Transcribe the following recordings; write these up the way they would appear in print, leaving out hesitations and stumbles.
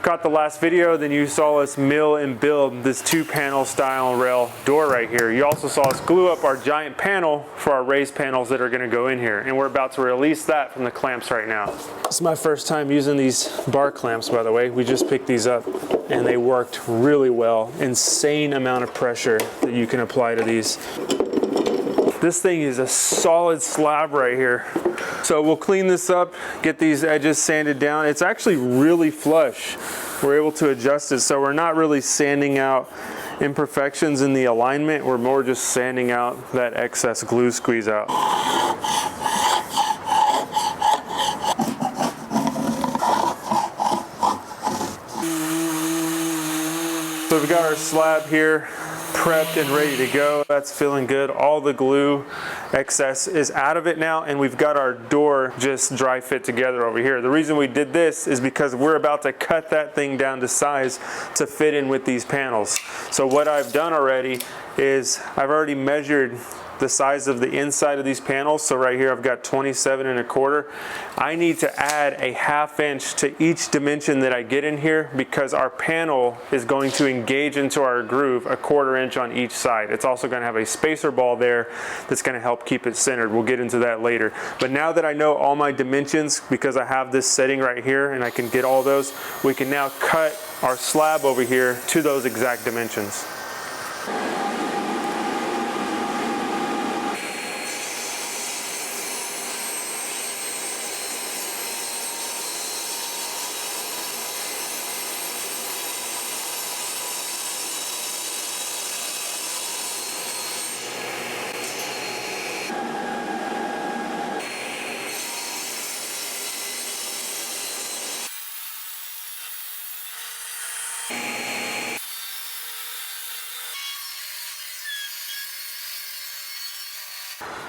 caught the last video, then you saw us mill and build this 2-panel style rail door right here. You also saw us glue up our giant panel for our raised panels that are going to go in here, and we're about to release that from the clamps right now. This is my first time using these bar clamps, by the way. We just picked these up and they worked really well. Insane amount of pressure that you can apply to these. This thing is a solid slab right here. So we'll clean this up, get these edges sanded down. It's actually really flush. We're able to adjust it, so we're not really sanding out imperfections in the alignment. We're more just sanding out that excess glue squeeze out. So we got our slab here prepped and ready to go. That's feeling good. All the glue excess is out of it now, and we've got our door just dry fit together over here. The reason we did this is because we're about to cut that thing down to size to fit in with these panels. So what I've done already is I've already measured the size of the inside of these panels. So right here I've got 27 1/4. I need to add a 1/2 inch to each dimension that I get in here, because our panel is going to engage into our groove 1/4 inch on each side. It's also going to have a spacer ball there that's going to help keep it centered. We'll get into that later. But now that I know all my dimensions, because I have this setting right here and I can get all those, we can now cut our slab over here to those exact dimensions.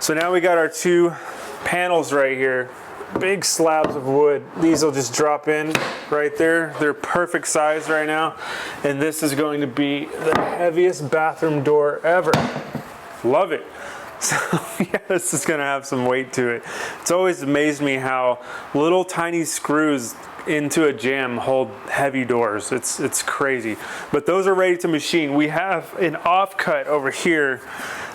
So now we got our 2 panels right here, big slabs of wood. These will just drop in right there. They're perfect size right now. And this is going to be the heaviest bathroom door ever. Love it. So yeah, this is gonna have some weight to it. It's always amazed me how little tiny screws into a jamb hold heavy doors. It's crazy. But those are ready to machine. We have an offcut over here.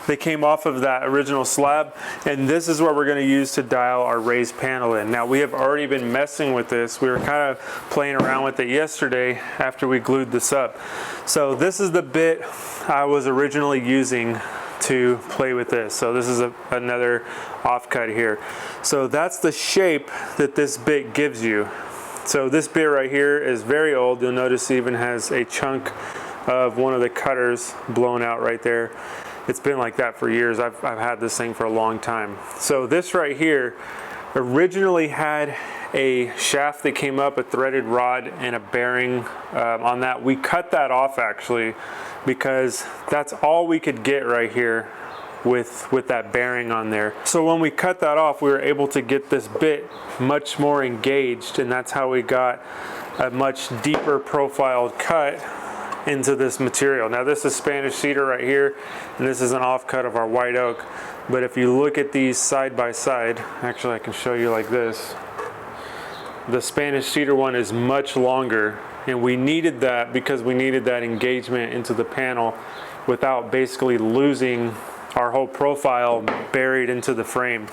They came off of that original slab, and this is what we're going to use to dial our raised panel in. Now we have already been messing with this. We were kind of playing around with it yesterday after we glued this up. So this is the bit I was originally using to play with this. So this is another offcut here. So that's the shape that this bit gives you. So this bit right here is very old. You'll notice it even has a chunk of one of the cutters blown out right there. It's been like that for years. I've had this thing for a long time. So this right here originally had a shaft that came up, a threaded rod, and a bearing on that. We cut that off actually, because that's all we could get right here with that bearing on there. So when we cut that off, we were able to get this bit much more engaged, and that's how we got a much deeper profiled cut into this material. Now this is Spanish cedar right here, and this is an offcut of our white oak. But if you look at these side by side, actually I can show you like this. The Spanish cedar one is much longer, and we needed that because we needed that engagement into the panel without basically losing our whole profile buried into the frame.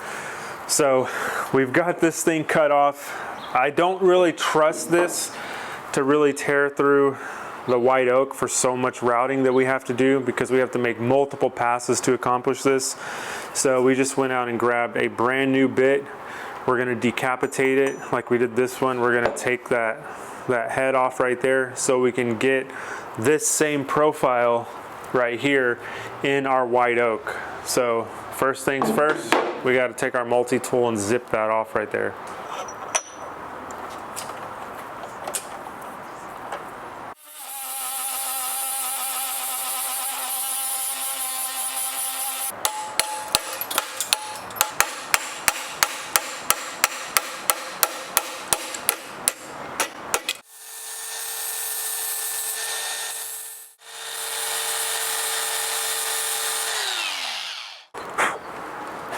So we've got this thing cut off. I don't really trust this to really tear through the white oak for so much routing that we have to do, because we have to make multiple passes to accomplish this. So we just went out and grabbed a brand new bit. We're going to decapitate it like we did this one. We're going to take that head off right there so we can get this same profile right here in our white oak. So first things first, we got to take our multi-tool and zip that off right there.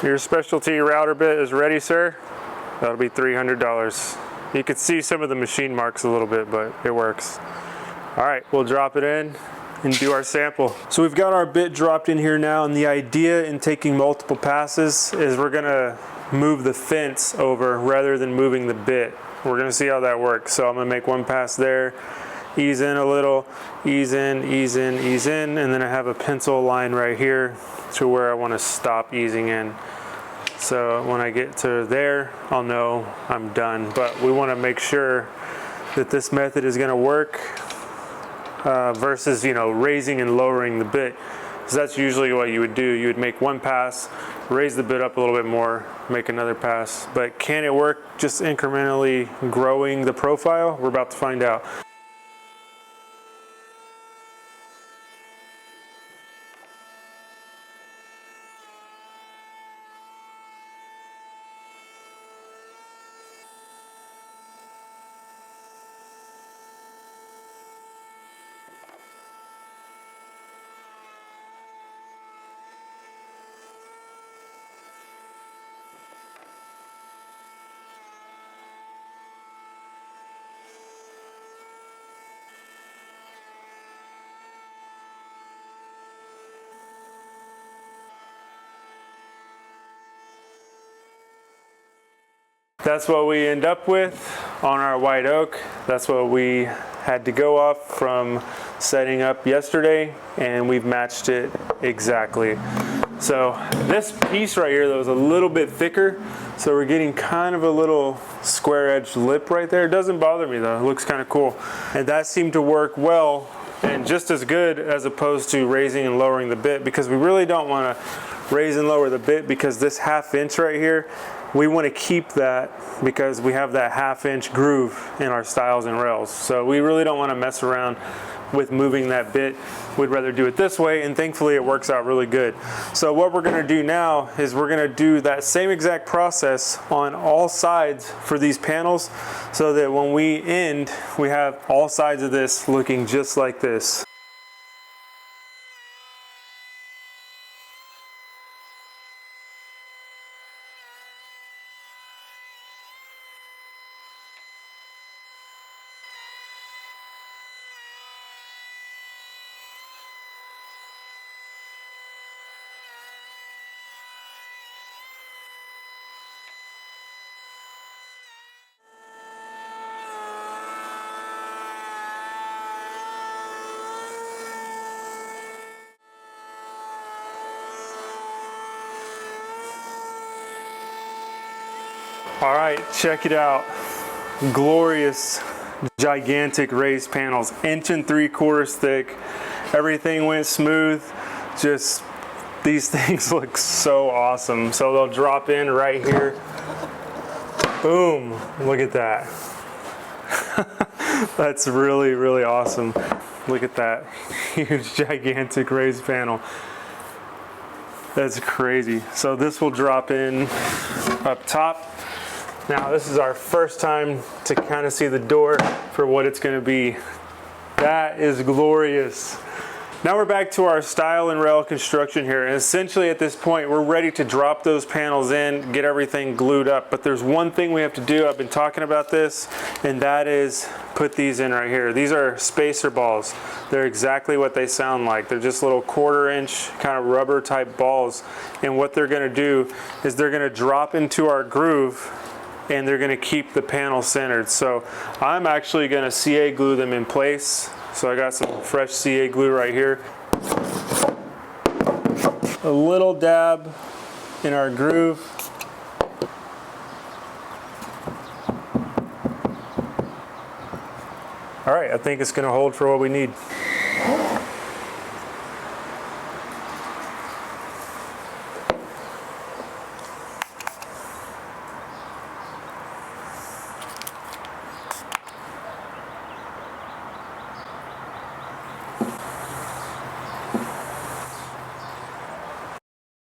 Your specialty router bit is ready, sir. That'll be $300. You can see some of the machine marks a little bit, but it works. All right, we'll drop it in and do our sample. So we've got our bit dropped in here now, and the idea in taking multiple passes is we're gonna move the fence over rather than moving the bit. We're gonna see how that works. So I'm gonna make one pass there, ease in a little, ease in, ease in, ease in, and then I have a pencil line right here to where I wanna stop easing in. So when I get to there, I'll know I'm done. But we wanna make sure that this method is gonna work versus, you know, raising and lowering the bit. So that's usually what you would do. You would make one pass, raise the bit up a little bit more, make another pass. But can it work just incrementally growing the profile? We're about to find out. That's what we end up with on our white oak. That's what we had to go off from setting up yesterday, and we've matched it exactly. So this piece right here though is a little bit thicker, so we're getting kind of a little square edged lip right there. It doesn't bother me though, it looks kind of cool. And that seemed to work well and just as good as opposed to raising and lowering the bit, because we really don't want to raise and lower the bit, because this 1/2 inch right here, we want to keep that because we have that 1/2 inch groove in our stiles and rails. So we really don't want to mess around with moving that bit. We'd rather do it this way, and thankfully it works out really good. So what we're going to do now is we're going to do that same exact process on all sides for these panels, so that when we end, we have all sides of this looking just like this. All right, check it out. Glorious, gigantic raised panels, 1 3/4 inches thick. Everything went smooth. Just, these things look so awesome. So they'll drop in right here. Boom, look at that. That's really, really awesome. Look at that huge, gigantic raised panel. That's crazy. So this will drop in up top. Now this is our first time to kind of see the door for what it's going to be. That is glorious. Now we're back to our stile and rail construction here, and essentially at this point we're ready to drop those panels in, get everything glued up. But there's one thing we have to do. I've been talking about this, and that is put these in right here. These are spacer balls. They're exactly what they sound like. They're just little 1/4 inch kind of rubber type balls, and what they're going to do is they're going to drop into our groove, and they're going to keep the panel centered. So I'm actually going to CA glue them in place. So I got some fresh CA glue right here. A little dab in our groove. All right, I think it's going to hold for what we need.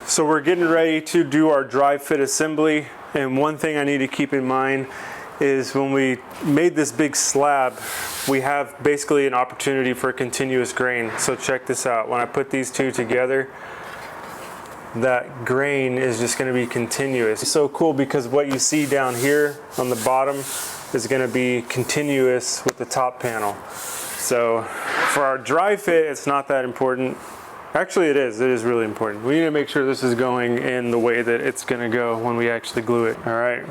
So we're getting ready to do our dry fit assembly, and one thing I need to keep in mind is when we made this big slab, we have basically an opportunity for continuous grain. So check this out. When I put these two together, that grain is just going to be continuous. It's so cool because what you see down here on the bottom is going to be continuous with the top panel. So for our dry fit, it's not that important. Actually, it is really important. We need to make sure this is going in the way that it's going to go when we actually glue it. All right.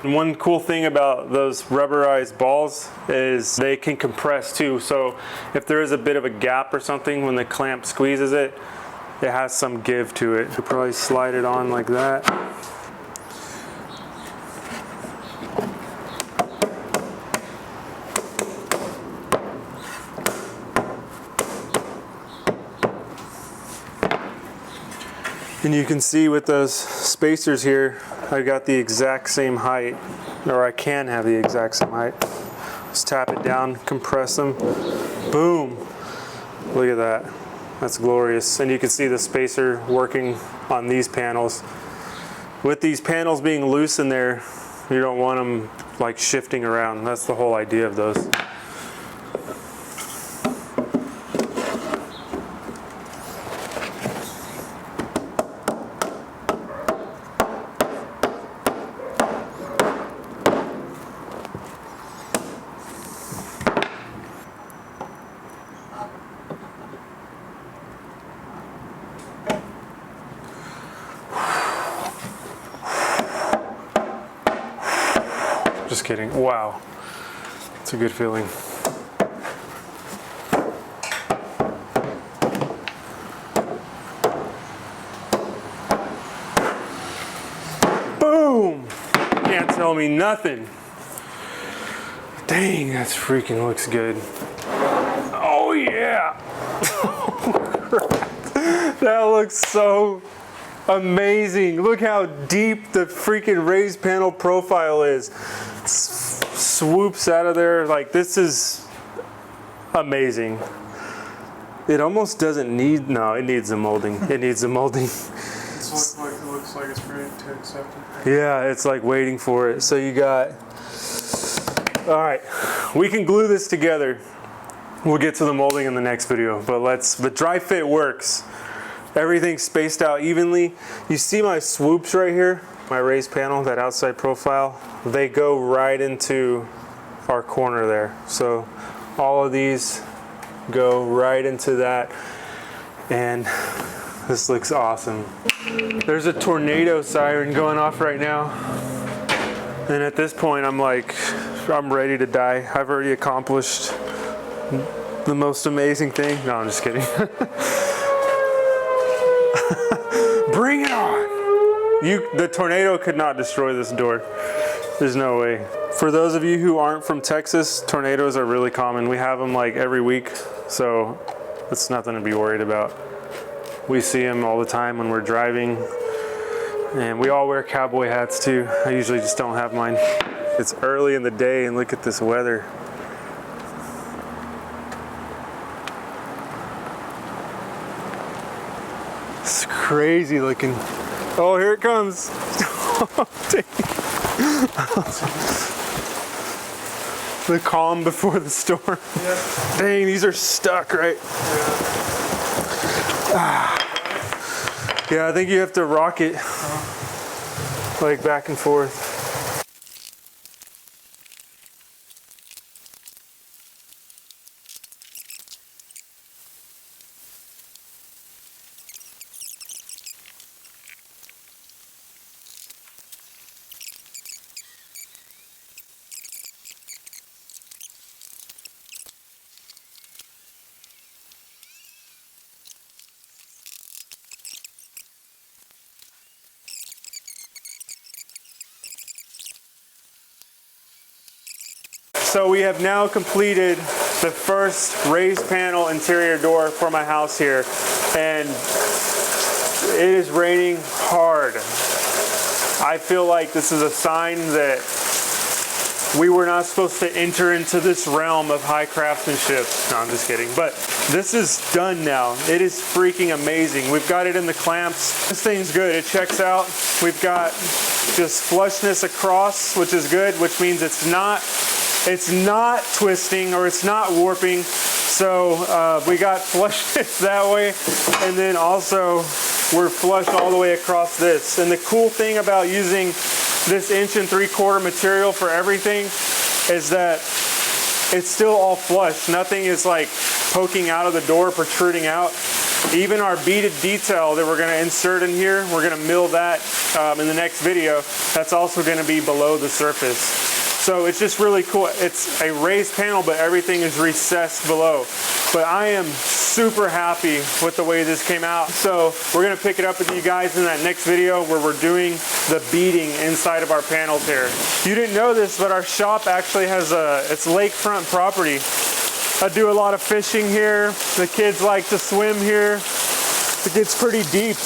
And one cool thing about those rubberized balls is they can compress too. So if there is a bit of a gap or something when the clamp squeezes it, it has some give to it. You'll probably slide it on like that. And you can see with those spacers here, I got the exact same height, or I can have the exact same height. Just tap it down, compress them, boom. Look at that, that's glorious. And you can see the spacer working on these panels. With these panels being loose in there, you don't want them like shifting around. That's the whole idea of those. Just kidding. Wow. It's a good feeling. Boom! Can't tell me nothing. Dang, that's freaking looks good. Oh yeah! That looks so amazing. Look how deep the freaking raised panel profile is. Swoops out of there. Like, this is amazing. It almost doesn't need, no, it needs the molding. It needs the molding. It looks like it's ready to accept it. Yeah, it's like waiting for it. So you got, all right, we can glue this together. We'll get to the molding in the next video, but the dry fit works. Everything's spaced out evenly. You see my swoops right here, my raised panel, that outside profile, they go right into our corner there. So all of these go right into that, and this looks awesome. There's a tornado siren going off right now, and at this point I'm like, I'm ready to die. I've already accomplished the most amazing thing. No, I'm just kidding. Bring it on! The tornado could not destroy this door. There's no way. For those of you who aren't from Texas, tornadoes are really common. We have them like every week, so it's nothing to be worried about. We see them all the time when we're driving, and we all wear cowboy hats too. I usually just don't have mine. It's early in the day, and look at this weather. It's crazy looking. Oh, here it comes. Oh, dang. The calm before the storm. Yeah. Dang, these are stuck, right? Yeah. Yeah, I think you have to rock it like back and forth. So we have now completed the first raised panel interior door for my house here, and it is raining hard. I feel like this is a sign that we were not supposed to enter into this realm of high craftsmanship. No, I'm just kidding. But this is done now. It is freaking amazing. We've got it in the clamps. This thing's good. It checks out. We've got just flushness across, which is good, which means it's not twisting or it's not warping. So we got flushness that way, and then also we're flush all the way across this. And the cool thing about using this 1 3/4 inch material for everything is that it's still all flush. Nothing is like poking out of the door, protruding out. Even our beaded detail that we're going to insert in here, we're going to mill that in the next video. That's also going to be below the surface. So it's just really cool. It's a raised panel, but everything is recessed below. But I am super happy with the way this came out. So we're going to pick it up with you guys in that next video where we're doing the beading inside of our panels here. You didn't know this, but our shop actually has it's lakefront property. I do a lot of fishing here. The kids like to swim here. It gets pretty deep.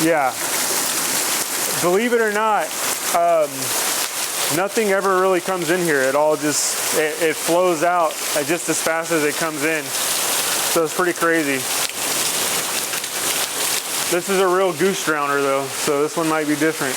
Yeah. Believe it or not, nothing ever really comes in here. It all just, it flows out just as fast as it comes in. So it's pretty crazy. This is a real goose drowner though, so this one might be different.